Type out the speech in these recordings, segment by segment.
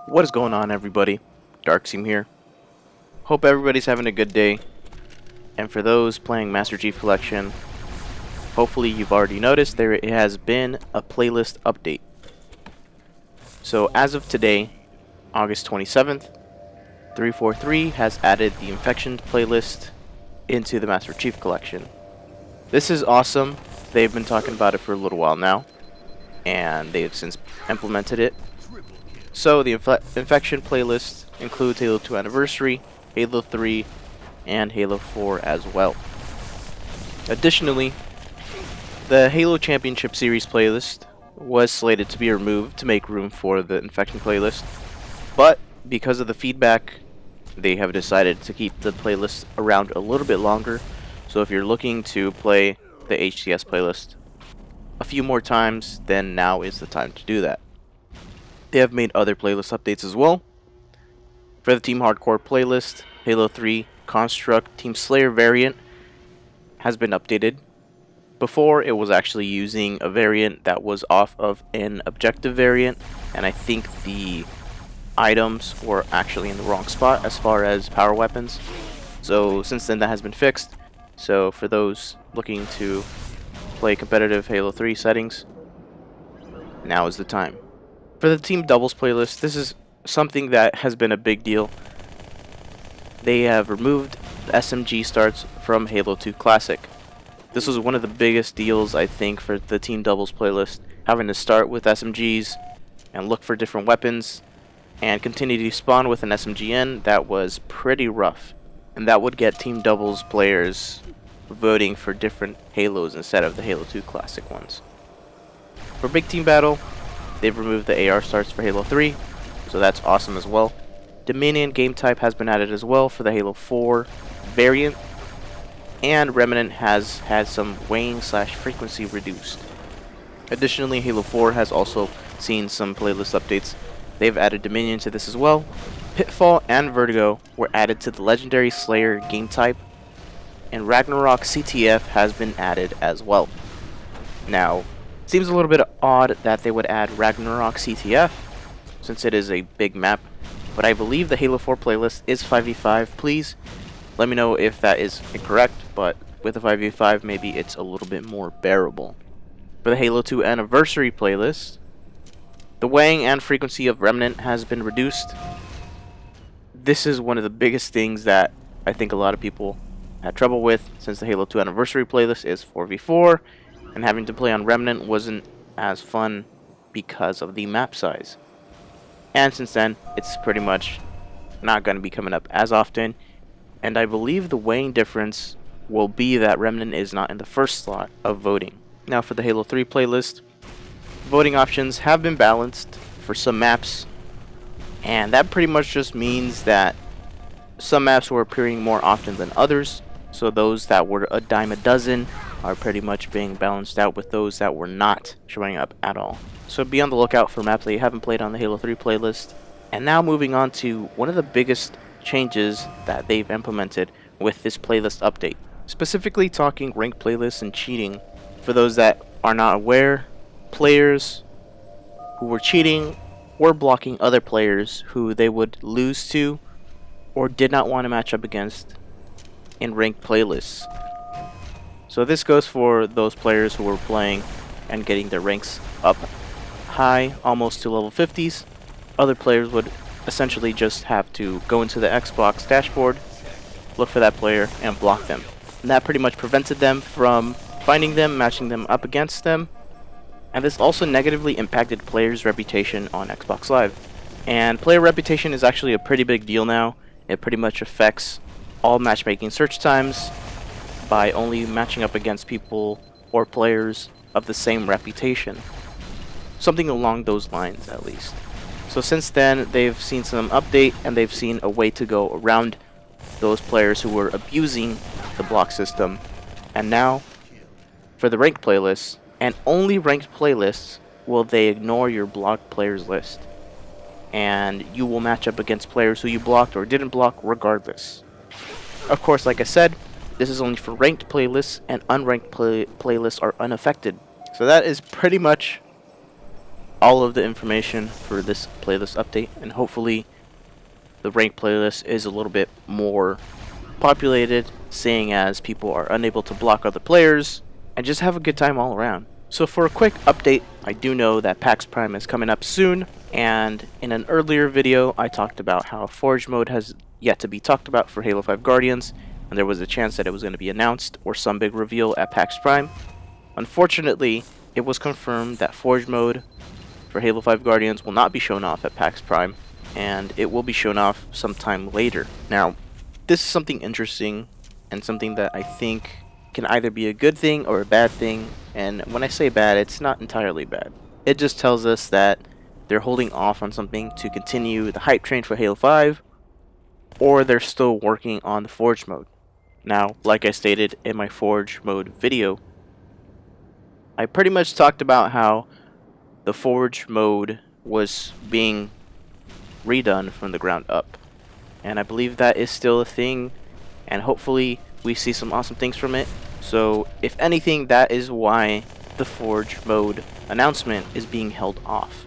What is going on, everybody? DarkScheme here. Hope everybody's having a good day. And for those playing Master Chief Collection, hopefully you've already noticed there has been a playlist update. So as of today, August 27th, 343 has added the Infections playlist into the Master Chief Collection. This is awesome. They've been talking about it for a little while now, and they've since implemented it. So the Infection playlist includes Halo 2 Anniversary, Halo 3, and Halo 4 as well. Additionally, the Halo Championship Series playlist was slated to be removed to make room for the Infection playlist, but because of the feedback, they have decided to keep the playlist around a little bit longer. So if you're looking to play the H2C playlist a few more times, then now is the time to do that. They have made other playlist updates as well. For the Team Hardcore playlist, Halo 3 Construct Team Slayer variant has been updated. Before, it was actually using a variant that was off of an objective variant, and I think the items were actually in the wrong spot as far as power weapons. So since then that has been fixed. So for those looking to play competitive Halo 3 settings, now is the time. For the Team Doubles playlist, this is something that has been a big deal. They have removed the SMG starts from Halo 2 Classic. This was one of the biggest deals, I think, for the Team Doubles playlist, having to start with SMGs and look for different weapons and continue to spawn with an SMGN. That was pretty rough, and that would get Team Doubles players voting for different Halos instead of the Halo 2 Classic ones. For Big Team Battle, they've removed the AR starts for Halo 3, so that's awesome as well. Dominion game type has been added as well for the Halo 4 variant, and Remnant has had some weighing/frequency reduced. Additionally, Halo 4 has also seen some playlist updates. They've added Dominion to this as well. Pitfall and Vertigo were added to the Legendary Slayer game type, and Ragnarok CTF has been added as well. Now, it seems a little bit odd that they would add Ragnarok CTF, since it is a big map, but I believe the Halo 4 playlist is 5v5. Please let me know if that is incorrect, but with the 5v5 maybe it's a little bit more bearable. For the Halo 2 Anniversary playlist, the weighing and frequency of Remnant has been reduced. This is one of the biggest things that I think a lot of people had trouble with, since the Halo 2 Anniversary playlist is 4v4, and having to play on Remnant wasn't as fun because of the map size. And since then, it's pretty much not going to be coming up as often, and I believe the weighing difference will be that Remnant is not in the first slot of voting. Now for the Halo 3 playlist, voting options have been balanced for some maps, and that pretty much just means that some maps were appearing more often than others, so those that were a dime a dozen are pretty much being balanced out with those that were not showing up at all. So be on the lookout for maps that you haven't played on the Halo 3 playlist. And now moving on to one of the biggest changes that they've implemented with this playlist update. Specifically talking ranked playlists and cheating. For those that are not aware, players who were cheating were blocking other players who they would lose to or did not want to match up against in ranked playlists. So this goes for those players who were playing and getting their ranks up high, almost to level 50s. Other players would essentially just have to go into the Xbox dashboard, look for that player, and block them. And that pretty much prevented them from finding them, matching them up against them. And this also negatively impacted players' reputation on Xbox Live. And player reputation is actually a pretty big deal now. It pretty much affects all matchmaking search times by only matching up against people or players of the same reputation. Something along those lines, at least. So since then, they've seen some update, and they've seen a way to go around those players who were abusing the block system. And now, for the ranked playlists, and only ranked playlists, will they ignore your blocked players list. And you will match up against players who you blocked or didn't block regardless. Of course, like I said, this is only for ranked playlists, and unranked playlists are unaffected. So that is pretty much all of the information for this playlist update, and hopefully the ranked playlist is a little bit more populated, seeing as people are unable to block other players, and just have a good time all around. So for a quick update, I do know that PAX Prime is coming up soon, and in an earlier video I talked about how Forge mode has yet to be talked about for Halo 5 Guardians, and there was a chance that it was going to be announced or some big reveal at PAX Prime. Unfortunately, it was confirmed that Forge mode for Halo 5 Guardians will not be shown off at PAX Prime, and it will be shown off sometime later. Now, this is something interesting and something that I think can either be a good thing or a bad thing, and when I say bad, it's not entirely bad. It just tells us that they're holding off on something to continue the hype train for Halo 5, or they're still working on the Forge mode. Now, like I stated in my Forge mode video, I pretty much talked about how the Forge mode was being redone from the ground up, and I believe that is still a thing, and hopefully we see some awesome things from it. So if anything, that is why the Forge mode announcement is being held off,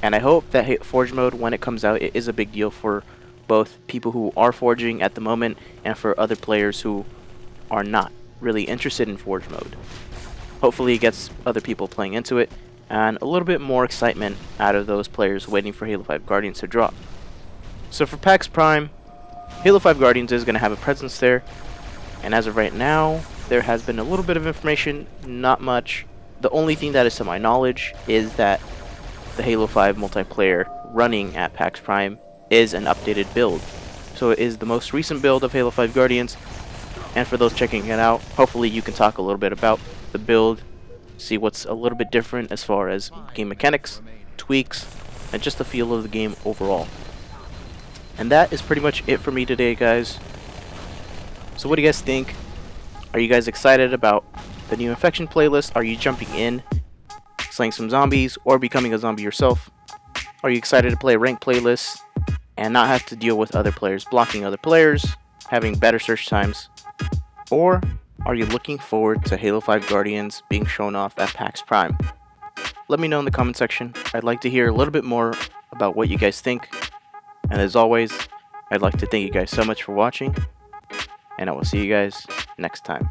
and I hope that Forge mode, when it comes out, it is a big deal for both people who are forging at the moment and for other players who are not really interested in Forge mode. Hopefully it gets other people playing into it and a little bit more excitement out of those players waiting for Halo 5 Guardians to drop. So for PAX Prime, Halo 5 Guardians is going to have a presence there, and as of right now there has been a little bit of information, not much. The only thing that is to my knowledge is that the Halo 5 multiplayer running at PAX Prime is an updated build. So it is the most recent build of Halo 5 Guardians, and for those checking it out, hopefully you can talk a little bit about the build, see what's a little bit different as far as game mechanics, tweaks, and just the feel of the game overall. And that is pretty much it for me today, guys. So what do you guys think? Are you guys excited about the new Infection playlist? Are you jumping in, slaying some zombies, or becoming a zombie yourself? Are you excited to play ranked playlists and not have to deal with other players blocking other players, having better search times? Or are you looking forward to Halo 5 Guardians being shown off at PAX Prime? Let me know in the comment section. I'd like to hear a little bit more about what you guys think. And as always, I'd like to thank you guys so much for watching, and I will see you guys next time.